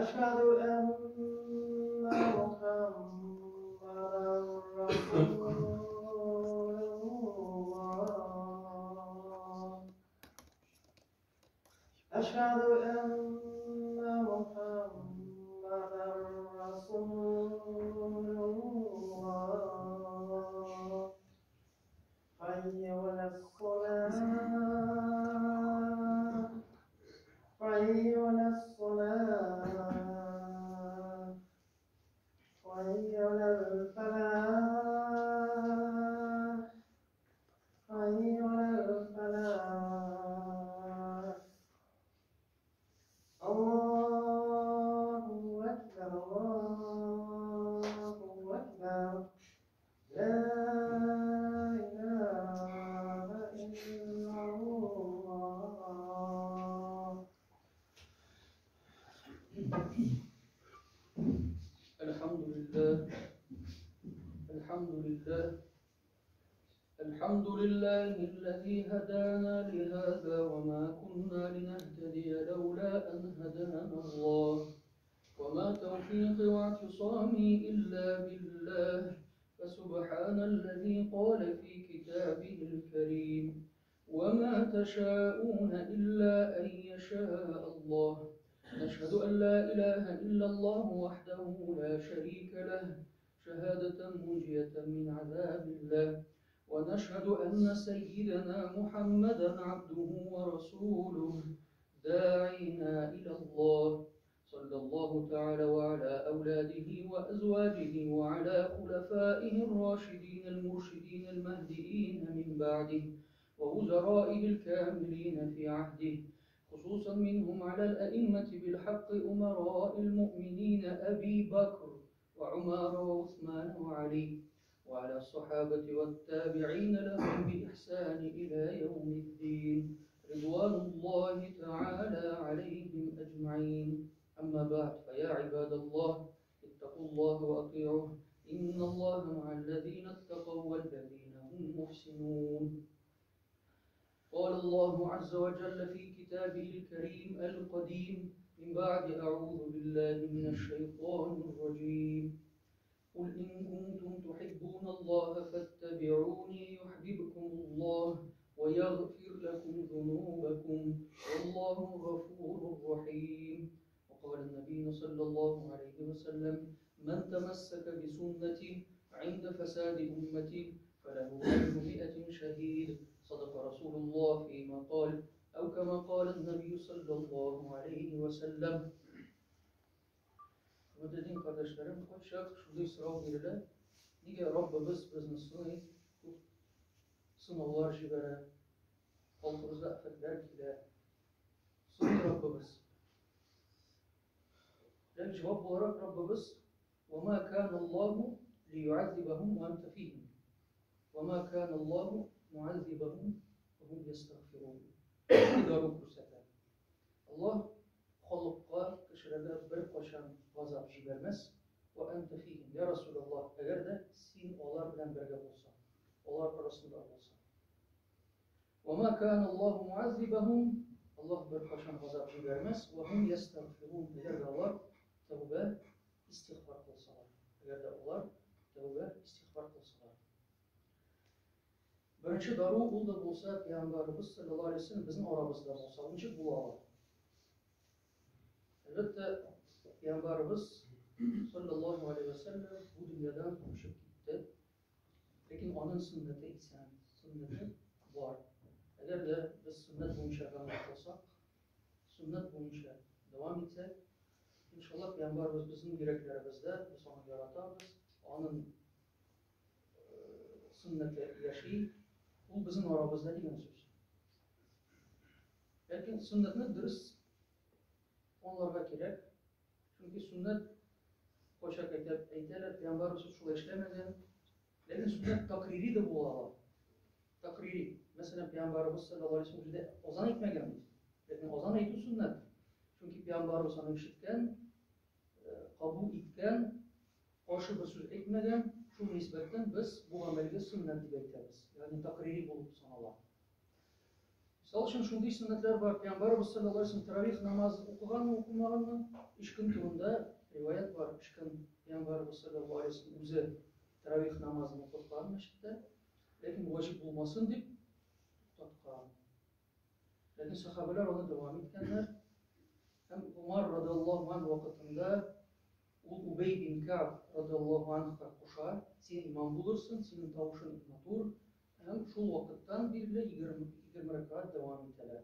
أشهد أن محمدا رسول الله. أشهد أن محمدا رسول الله. حي على الصلاة، حي على الصلاة، حي على الفلاح، حي على الفلاح. الله أكبر، الله أكبر، لا إله إلا الله. الحمد لله، الحمد لله، الحمد لله الذي هدانا لهذا وما كنا لنهتدي لولا أن هدانا الله، وما توفيقي واعتصامي إلا بالله، فسبحان الذي قال في كتابه الكريم: وما تشاءون إلا أن يشاء الله. نشهد أن لا إله إلا الله وحده لا شريك له شهادة منجية من عذاب الله، ونشهد أن سيدنا محمدا عبده ورسوله داعينا إلى الله، صلى الله تعالى وعلى أولاده وأزواجه وعلى خلفائه الراشدين المرشدين المهديين من بعده ووزرائه الكاملين في عهده، خصوصا منهم على الأئمة بالحق أمراء المؤمنين أبي بكر وعمر وعثمان وعلي، وعلى الصحابة والتابعين لهم بإحسان إلى يوم الدين، رضوان الله تعالى عليهم أجمعين. أما بعد، فيا عباد الله، اتقوا الله وأطيعوه، إن الله مع الذين اتقوا والذين هم محسنون. قال الله عز وجل في كتابه الكريم القديم من بعد أعوذ بالله من الشيطان الرجيم: قل إن كنتم تحبون الله فاتبعوني يحببكم الله ويغفر لكم ذنوبكم والله غفور رحيم. وقال النبي صلى الله عليه وسلم: من تمسك بسنتي عند فساد أمتي فله أجر 100 شهيد. صدق رسول الله فيما قال، أو كما قال النبي صلى الله aleyhi ve sellem. Ve dediğim kardeşlerim, koşak şurada sırav verirler. Niye Rabbimiz bizni sınavlar jibere, halkımızda afetler kile, sınır Rabbimiz. Yani cevap olarak Rabbimiz: وَمَا كَانَ اللّٰهُ لِيُعَذِّبَهُمْ وَاَنْتَ ف۪يهِمْ وَمَا كَانَ اللّٰهُ مُعَذِّبَهُمْ وَهُمْ يَسْتَغْفِرُونَ. Allah halkka kişilerde bir koşan gazap jibermez. وَاَنْتَ ف۪يهِمْ. Ya Resulallah, eğer de sin onlar bilen birge olsa, onlar arasında olsa. وَمَا كَانَ اللّٰهُ مُعَذِّبَهُمْ. Allah bir koşan gazap jibermez. وَهُمْ يَسْتَغْفِرُونَ. Eğer de onlar tevbe istiğfar kılsalar. Eğer de onlar tevbe istiğfar kılsalar. Birinci daru ul da bolsa, Peygamberimiz sallallahu aleyhi ve sellem bizim aramızda bolsa, onun için bu alalım. Elbette Peygamberimiz sallallahu aleyhi ve sellem bu dünyadan koşup gitti. Lakin onun sünneti ise sünneti var. Eğer de biz sünnet boyunca devam olsak, sünnet boyunca devam etsek, İnşallah Peygamberimiz bizim yüreklerimizde biz onu yaratarız. Onun sünneti yaşayıp, bu bizim aramızda diyen söz. Lakin sünnetini dürüst onlara gerek. Çünkü sünnet koşak eyteler, Peygamberimiz şu işlemedi. Lakin sünnet takriri de bu ala. Takriri. Mesela Peygamberimiz sallallahu aleyhi ve sellem ozan etmegemiz. Lakin ozan eyti sünnet. Çünkü Peygamberimiz onu işitken, kabul etken, karşı bir söz etmeden, şu nisbetten biz bu amelge sünnet diye etiriz. Yani takriri bulup sanalım. Misal için şunday sünnetler var. Peygamberimiz sallallahu aleyhi ve sellem teravih namazı okugan mı okumagan mı? İşkin turunda rivayet var. İşkin Peygamberimiz sallallahu aleyhi ve sellem o'zi teravih namazını okutgan mescitte. Lekin vacip bulmasın deyip tutatgan. Lekin sahabeler onu devam etkenler. Hem Umar radıyallahu anh vakitinde Ubey bin Ka'b radıyallahu anh'a koşar. Sen imam bulursun, senin tavuşun matur. Hem şu vakitten bir bile 20 rekat devam ettiler.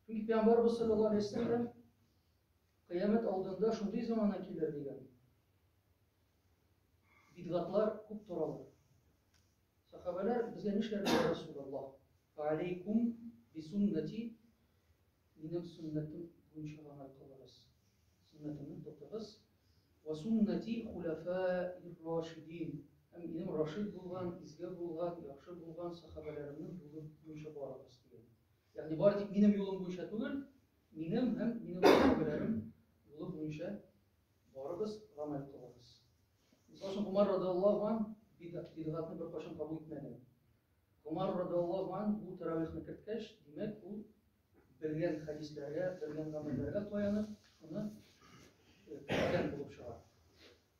Çünkü Peygamberimiz sallallahu aleyhi ve sellem kıyamet aldığında şunday zamana gelir diyen. Bid'atlar kup toralır. Sahabeler bize nişler ya Resulallah. Aleykum bi sünneti, benim sünnetim bunca amal kılarız. Sünnetimi tutarız. Ve sünneti hulefâ'ir raşidin. Hem benim raşid bulgan, izge bulgan, yaxşı bulgan sahabelerimden yolu bunca barabız diyor. Yani bari deyip benim yolum bunca değil, benim sahabelerim yolu bunca barabız, amel kılarız. Misal için Umar radıyallahu anh bid'atını bir kaşın kabul etmedi. Umar radıyallahu anh bu teravihini kirtkeş, demek bu bilgen hadislerge, bilgen amellerge toyanıp onu kirtken bulup çıkar.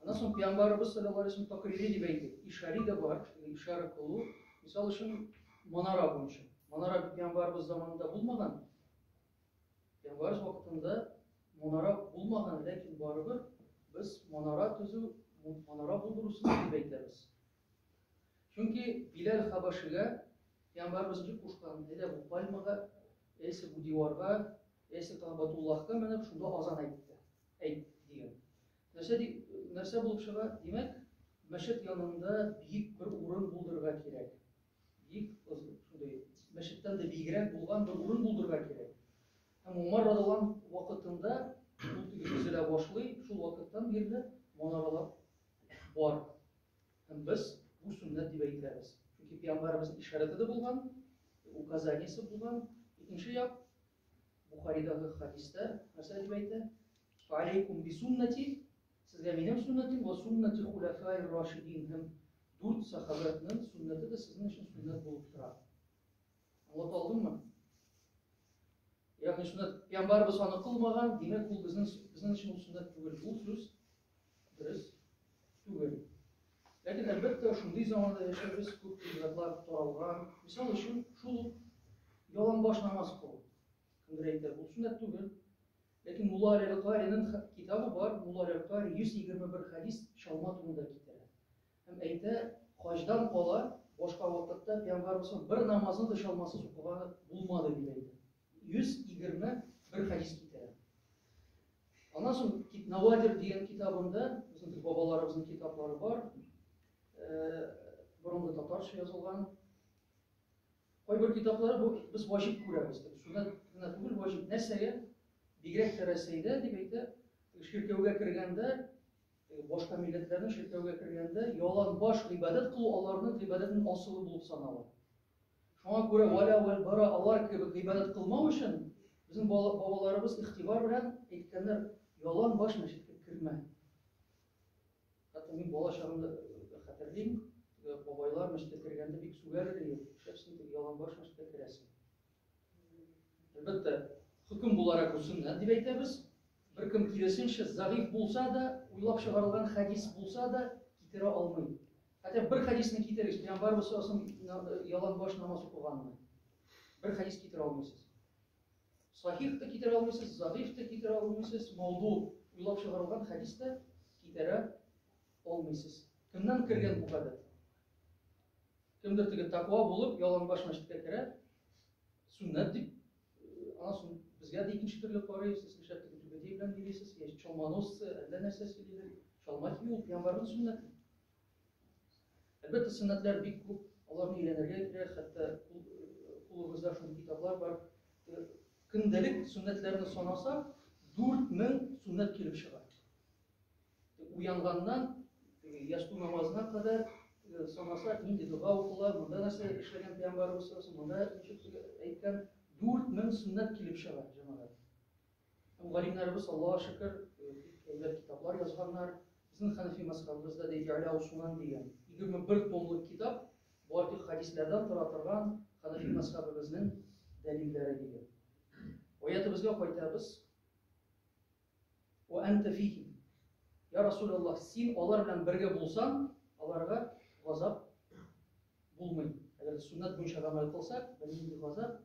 Ondan sonra Peygamberimiz sallallahu aleyhi ve sellem takriri dibeydi. İşari de var, işare kolu. Misal için manara bunun için. Manara Peygamberimiz zamanında bulmadan, Peygamberimiz vaktinde manara bulmadan, lakin barıbır, biz manara tüzü, manara buldurursunuz dibeyderiz. Çünkü Bilal Habaşı'ga Peygamberimizin kuşkan, ne bu palmaga, ese bu divarga, ese Ka'batullah'ga menip şunda azan aytdı. Diyen. Нәрсе булып чыга? Демәк, мәчет янында бийик бер урын булдырырга кирәк. Бийик, шундай, мәчеттән дә биегрәк булган бер урын булдырырга кирәк. Һәм Умар радиллаһу вакытында ул төзелә башлый, шул вакыттан бирле манаралар бар. Һәм без бу сөннәт дип әйтәбез. Чөнки Пәйгамбәребезнең ишарәте дә булган, указаниесе булган. Икенче як, Бухаридагы хадистә нәрсә дип әйтә? Алейкум би суннати. Sizge benim sünnetim ve sünneti hulefâ-i râşidîn hem 4 sahabenin sünneti de sizin için sünnet bulup durar. Anlatabildim mi? Yani sünnet, Peygamberimiz onu kılmagan, demek bu bizim için o sünnet değil. Bu söz dürüst değil. Lakin elbette şunday zamanda yaşarız, çok bid'atlar taralgan. Misal için şu yalan baş namaz kıl. Kındıraydı, bu sünnet değil. Lakin Mulla al-Qari'nin kitabı var. Mulla al-Qari 121 hadis şalmatında getirir. Hem ayta hacdan kola başka vakitte Peygamberimiz bir namazını da şalmasız okuğanı bulmadı bileydi. 121 hadis getirir. Ondan sonra Navadir diyen kitabında bizim babalarımızın kitapları var. Burunda Tatarça yazılgan. Koy bir kitapları biz vacip kurarız. Sünnet değil, vacip neseye? Bigirek tereseyde dibeyde şirkevge kirgende, başka milletlerin şirkevge kirgende yalan baş ibadet kılı onların ibadetinin asılı bulup sanalır. Şuna göre vala vel bara Allah gibi ibadet kılmak için bizim babalarımız ihtibar bilen etkenler yalan baş meşitke kirme. Hatta ben bala şahımda hatırlayayım, babaylar meşitke kirgende bir sugar diyor, hepsini yalan baş meşitke kiresin. Elbette hüküm bularak bu sünnet deb aytamiz. Bir kim kirisincha zaif bo'lsa da, uylab chiqarilgan hadis bo'lsa da ketira olmaydi. Hatta bir hadisni ketirish, Peygamberimiz sallallohu alayhi vasallam yalan bosh namoz o'qiganmi? Bir hadis ketira olmaysiz. Sahih da ketira olmaysiz, zaif da ketira olmaysiz, mavdu uylab chiqarilgan hadis da ketira olmaysiz. Kimdan kirgan bu odat? Kimdir tigi taqvo bo'lib, yalan bosh masjidga kiradi, sunnat deb ana bizga de ikinci türlü qaraysiz, siz nishadagi tugadiy bilan deysiz, chalmanossi, alla narsasi deydi. Chalmak yo'q, Peygamberimiz sunnati. Albatta sunnatlar bek ko'p, ularni o'ylanarga kerak, hatto qo'limizda shunday kitoblar bor. Kundalik sunnatlarni sanasak 4000 sunnat kelib chiqadi. Uyangandan yatsu namozina qadar sanasak, endi duo o'qilib, bunda narsa ishlagan Peygamberimiz sallallohu alayhi vasallam, bunda aytgan 4000 sünnet kilip şavar cemaat. Galimlerimiz Allah'a şükür evlet kitaplar yazganlar. Bizim Hanefi mezhebimizde de İ'la-u Sunan diyen 21 tomluk kitap bu artık hadislerden taratırgan Ханафи мазхабыбызның дәлилләре деген. Аятыбызга кайтабыз. Ва анта фихим. Я Расулаллах, син алар белән бергә булсаң, аларга газап булмый. Әгәр суннат буенча гамәл кылсак, бернинди газап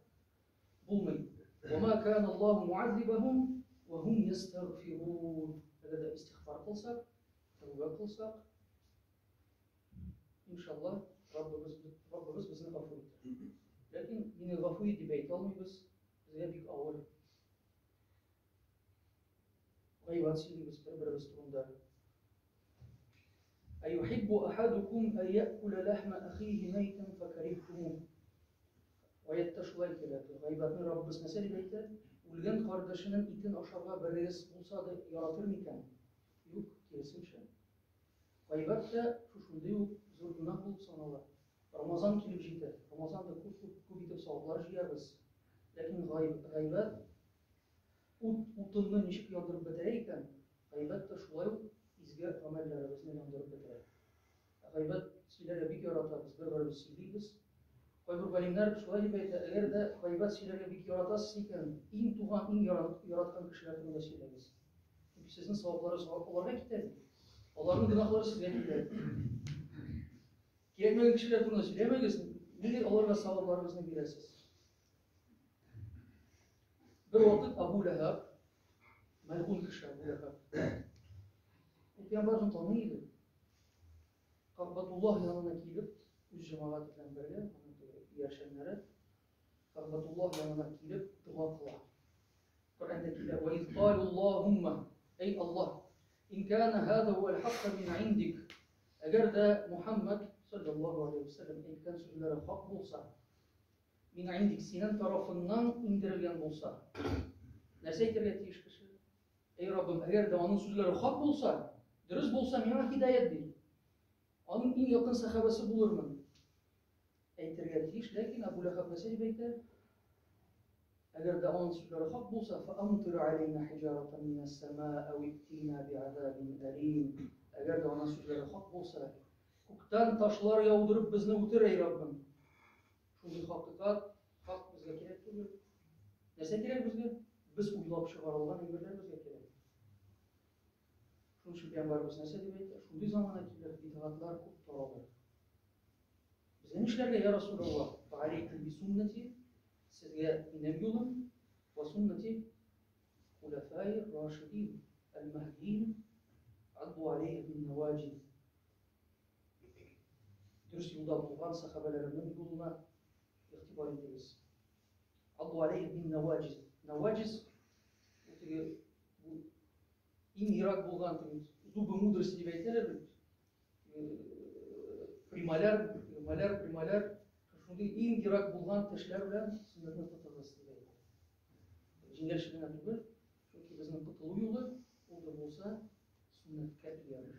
булмый. Ва ма кана Аллаһу муаззибахум ва хум ястагфирун. Әгәр истигъфар кылсак, тәүбә кылсак, иншаллах Раббыбыз безне гафу итер. Ләкин мине гафу ит дип әйтә алмыйбыз. Безгә бик авыр. Гайбат сөйлибез бер-беребез турында. أيحب أحدكم أن يأكل لحم أخيه ميتا فكرهتموه. Аятта шулай келә. Гайбатны Раббыбыз мәсәл әйтә. Үлгән кардәшенең итен ашарга берегез булса да яратыр микән? Юк, киресенчә. Гайбат та шушындый ук зур гөнаһ булып санала. Рамазан килеп җитә. Рамазанда күп итеп саваплар җыябыз. Ләкин гайбат утынны ничек яндырып бетерә икән? Гайбат та шулай ук изге гамәлләребезне яндырып бетерә. Гайбат сөйләргә бик яратабыз, бер-беребез сөйлибез. Кайбер галимнәр шулай дип әйтә, әгәр дә гайбат сөйләргә бик яратасыз икән, иң туган, иң яраткан кешеләр турында сөйләгез. Чөнки сезнең савапларыгыз аларга китә. Аларның гөнаһлары сезгә китә. Кирәкмәгән кешеләр турында сөйләмәгез, нигә аларга савапларыгызны бирәсез? Bir vakit Abu Lehab, melun kişi Abu Lehab, Peygamberin tanıydı. Ka'batullah yanına gelip, üç cemaat ile birlikte, yaşayanlara, Ka'batullah yanına gelip dua kılar. Kur'an'dakiler, وَاِذْ قَالُ اللّٰهُمَّ Ey Allah, in kana hâdâ huvel hakka min indik. Eğer de Muhammed sallallahu aleyhi ve sellem aytgan sözlere hak bulsa, min indik senin tarafından indirilgen bulsa. Нәрсә әйтергә тиеш кеше? Ey Rabbim, әгәр дә аның сүзләре хак булса, дөрес булса, миңа һидаят бир. Аның иң якын сахабасы булырмын. Әйтергә тиеш, ләкин Абу Лахаб нәрсә дип әйтә? Әгәр дә аның сүзләре хак булса, فَأَمْطِرْ عَلَيْنَا حِجَارَةً مِنَ السَّمَاءِ أَوْ ائْتِنَا بِعَذَابٍ أَلِيمٍ. Әгәр дә аның сүзләре хак булса, күктән ташлар яудырып безне үтер, ey Rabbim. Шундый хакыйкат, хак безгә кирәк түгел. Нәрсә кирәк безгә? Biz uylап чыгарылган әйберләр безгә кирәк. Шуның өчен Пәйгамбәрбез нәрсә дип әйтә? Шундый замана килер, бидгатлар күп таралыр. Безгә нишләргә, я Расулаллах? Фa'алейкум бисуннати, сезгә минем юлым, ва суннати хулафаи рашидин, аль-махдиин, адду алейха бин-наваҗид. Дөрес юлда булган сахабаларымның юлына игътибар итегез. Адду алейха бин-наваҗид. Наваджис, иң ерак булган зубы мудрости дип әйтәләр бит. Прималяр, шундый иң ерак булган тешләр белән сөннәтне тотыгыз дип әйтә. Җиңел эш белән түгел, чөнки безнең тотылу юлы ул да булса сөннәткә иярә.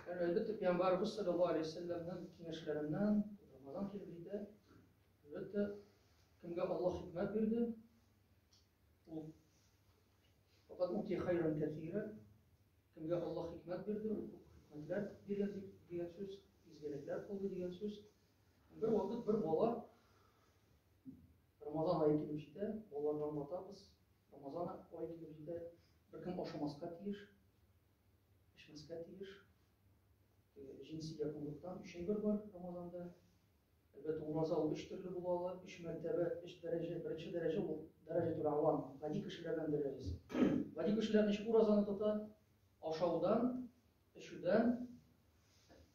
Әлбәттә, Пәйгамбәрбез саллаллаһу алейһи ва сәлләмнең киңәшләреннән Рамазан килеп җитә. Әлбәттә, kimga Allah hikmet verdi? O fakat uti hayran kathira. Kimga Allah hikmet verdi? O hikmetler diyen söz, izgerekler kıldı diyen söz. Bir vakit bir bala Ramazan ayı kelip җитә, балаларга аңлатабыз. Ramazan ayı kelip җитә, беркем ашамаска тиеш, эчмәскә тиеш. Jinsi якынлыктан 3 әйбер бар Рамазанда. Әлбәттә, ураза ул 3 төрле була ала, 3 мәртәбә, 3 дәрәҗә. Беренче дәрәҗә ул дәрәҗәтул авам, гади кешеләрдән дәрәҗәсе. Гади кешеләр ничек уразаны тота? Ашаудан, эчүдән,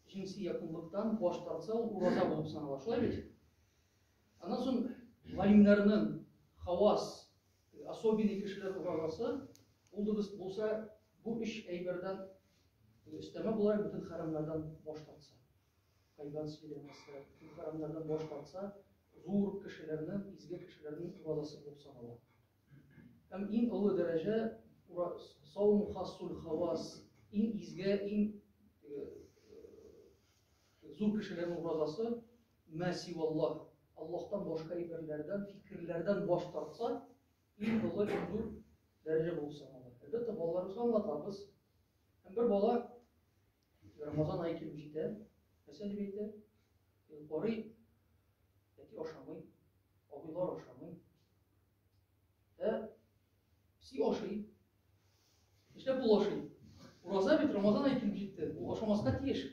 jinsi якынлыктан баш тартса, ул ураза булып санала. Шулай бит? Аннан соң галимнәрнең хавас, особенный кешеләр уразасы, ул да булса, бу 3 әйбердән өстәмә булар бөтен харамнардан баш тартса. Гайбат сөйләмәсә, харамнардан баш тартса, зур кешеләрнең, изге кешеләрнең уразасы булып санала. Һәм иң олы дәрәҗә саум хассул хавас, иң изге, иң зур кешеләрнең уразасы мәси валлаһ, Аллаһтан башка әйберләрдән, фикерләрдән баш тартса, иң олы, иң зур дәрәҗә булып санала. Әлбәттә, балаларыбызга аңлатабыз. Һәм бер бала Рамазан айы килеп җитә. Нәрсә дип әйтә? Карый, әти ашамый, абыйлар ашамый. Пси ашый. Эшләп ул ашый. Ураза бит Рамазан айы килеп җитте. Ул ашамаска тиеш.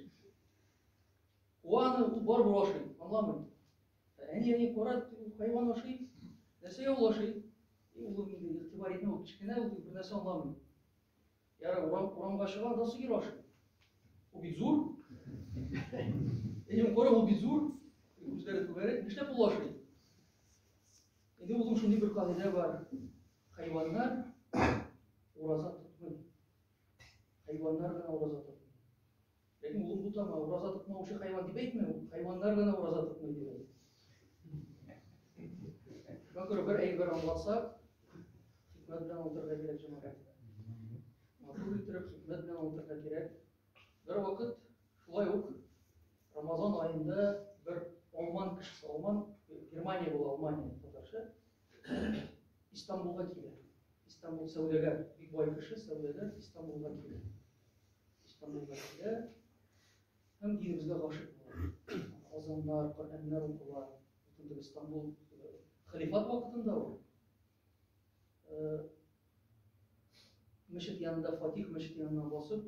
Аны ул барыбер ашый, аңламый. Әни карат, хайван ашый. Нәрсәгә ул ашый? Ул инде игътибар итмәй, ул кечкенә, ул бер нәрсә аңламый. Яра урамга чыганда сыер ашый. Ул бит зур. Әни кара, ул бит зур. Үзләре түгәрәк, эшләп ул ашый. Инде ул шундый бер кагыйдә бар. Хайваннар ураза тотмый. Хайваннар гына ураза тотмый. Ләкин ул бутама ураза тотмаучы хайван дип әйтмәү, хайваннар гына ураза тотмый дип әйтә. Шуңа бер әйбер аңласак, хикмәт белән утырырга кирәк җәмәгать. Матур итеп хикмәт белән утырырга кирәк. Бер вакыт шулай ук Рамазан айында бер алман кешесе, алман Германия була, Алмания татарча, Истанбулга килә. Истанбул сәүдәгәр, бик бай кеше сәүдәгәр Истанбулга килә. Истанбулга килә. Һәм динебезгә гашыйк була. Азаннар, Коръәннәр укыла. Бөтен Истанбул халифат вакытында ул. Мәчет янында, Фатих мәчет янына басып,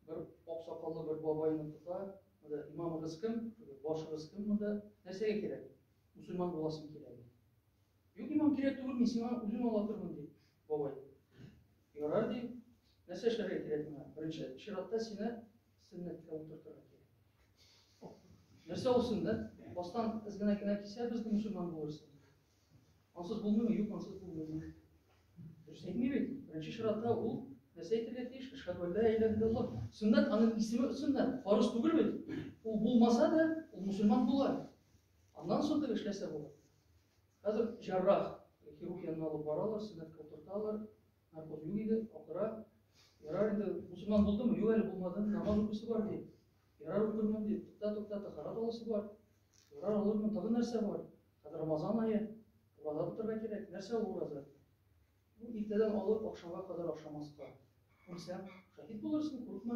бер аксакаллы бер бабайны тота. Имам рызкым, баш рызкым монда нәрсәгә кирәк? Мусульман буласым кирәк. Юк, имам кирәк түгел, мин сиңа үзем ала тормын ди, бабай. Ярар ди, нәрсә эшләргә кирәк миңа? Беренче чиратта сине сөннәткә утыртырга кирәк. Нәрсә ул сөннәт? Бастан ызгына гына кисә безне мусульман булырсың. Ансыз булмыймы? Юк, ансыз булмыймы. Дөрес әйтми бит. Беренче чиратта ул нәрсә әйтергә тиеш? Ашһаду ан ла илаха илляллах. Сөннәт аның исеме сөннәт, фарыз түгел бит. Ул булмаса да, ул мусульман була. Аннан соң да эшләсә була. Хәзер җаррах, хирург янына алып баралар, сөннәткә утырталар. Наркоз юк иде, акыра. Ярар инде мусульман булдымы? Юк, әле булмады. Намаз укыйсы бар ди. Ярар укырмын ди. Тукта, тахарат аласы бар. Ярар алырмын, тагы нәрсә бар? Хәзер Рамазан айы, ураза тотырга кирәк. Нәрсә ул ураза? Бу иртәдән алып акшамга кадәр ашамаска. Үлсәм, шаһид булырсың, курыкма.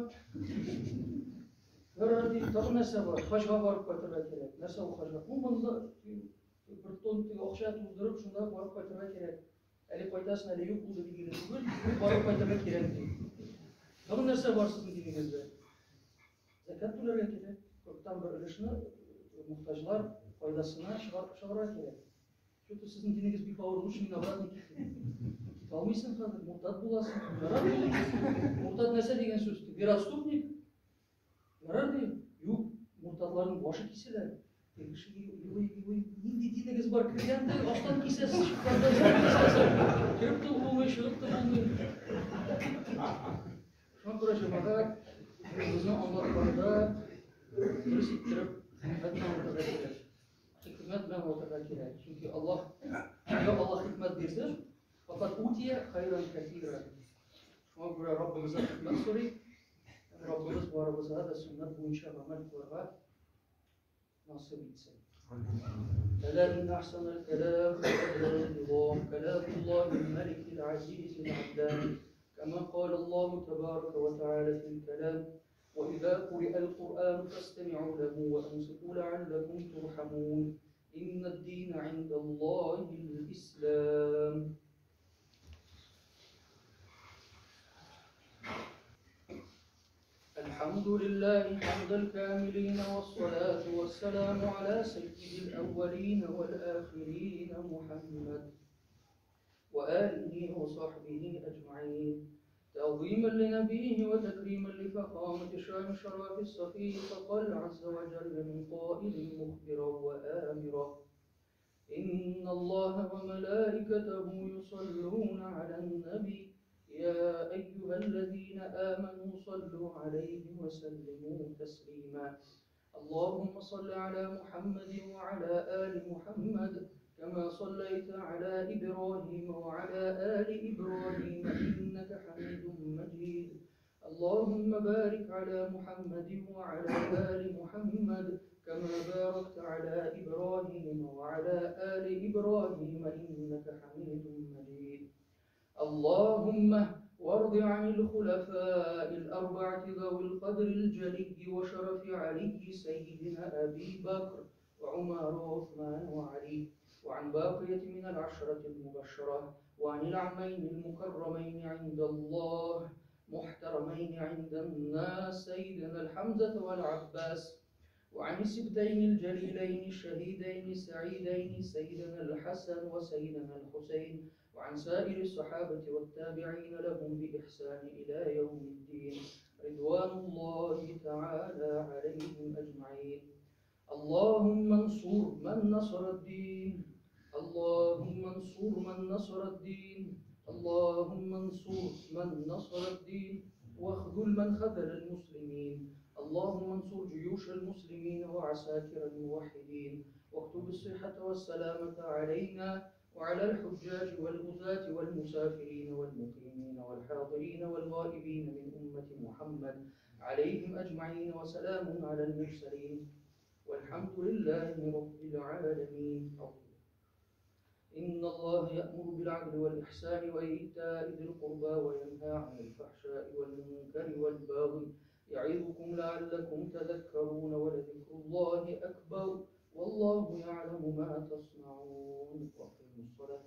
Ярар ди, тагы нәрсә бар? Хаҗга барып кайтырга кирәк. Нәрсә ул хаҗга? Ул монда бер тон акча туздырып, шунда барып кайтырга кирәк. Әле кайтасың, әле юк булды дигән түгел, барып кайтырга кирәк ди. Тагы нәрсә бар сезнең динегездә? Закат түләргә кирәк. Күптән бер өлешне мохтаҗлар файдасына чыгарырга кирәк. Чөнки сезнең динегез бик авыр, шуның обратно китте. Алмыйсың хәзер, муртад буласың. Ярар ди. Муртад нәрсә дигән сүз? Вероступник. Ярар ди. Юк, муртадларның башы киселә. Кеше нинди динегез бар, кергәндә аштан кисәсез, чыкканда кисәсез. Киреп тә булмый, чыгып та булмый. Шуңа күрә җәмәгать безне аңлатканда дөрес иттереп хикмәт белән утырырга кирәк. Хикмәт белән утырырга кирәк. Чөнки Аллаһ хикмәт бирде. Fakat utiye hayran kethira. Şuna göre Rabbimize hikmet soruyor. Rabbimiz varımıza da sünnet boyunca amel kılırga nasip etsin. Ela inne ahsanel kelam kelamullahil melikil azizil adlan. Kama kâle Allahu tebâreke ve teâlâ fil kelam. وإذا قرئ القرآن فاستمعوا له وأنصتوا لعلكم ترحمون. إن الدين عند الله الإسلام. الحمد لله حمد الكاملين والصلاة والسلام على سيد الأولين والآخرين محمد وآله وصحبه أجمعين تعظيما لنبيه وتكريما لفخامة شان شرف الصفي فقال عز وجل من قائل مخبرا وآمرا إن الله وملائكته يصلون على النبي يا أيها الذين آمنوا صلوا عليه وسلموا تسليما اللهم صل على محمد وعلى آل محمد كما صليت على إبراهيم وعلى آل إبراهيم إنك حميد مجيد اللهم بارك على محمد وعلى آل محمد كما باركت على إبراهيم وعلى آل إبراهيم إنك حميد مجيد اللهم وارض عن الخلفاء الأربعة ذوي القدر الجلي وشرف علي سيدنا أبي بكر وعمر وعثمان وعلي، وعن باقية من العشرة المبشرة، وعن العمين المكرمين عند الله محترمين عند الناس سيدنا الحمزة والعباس، وعن السبتين الجليلين الشهيدين السعيدين سيدنا الحسن وسيدنا الحسين، وعن سائر الصحابة والتابعين لهم بإحسان إلى يوم الدين رضوان الله تعالى عليهم أجمعين. اللهم انصر من نصر الدين، اللهم انصر من نصر الدين، اللهم انصر من نصر الدين، واخذل من خذل المسلمين. اللهم انصر جيوش المسلمين وعساكر الموحدين، واكتب الصحة والسلامة علينا وعلى الحجاج والغزاة والمسافرين والمقيمين والحاضرين والغائبين من أمة محمد عليهم أجمعين، وسلام على المرسلين والحمد لله رب العالمين. إن الله يأمر بالعدل والإحسان وإيتاء ذي القربى وينهى عن الفحشاء والمنكر والبغي يعظكم لعلكم تذكرون، ولذكر الله أكبر والله يعلم ما تصنعون. وأقيموا الصلاة.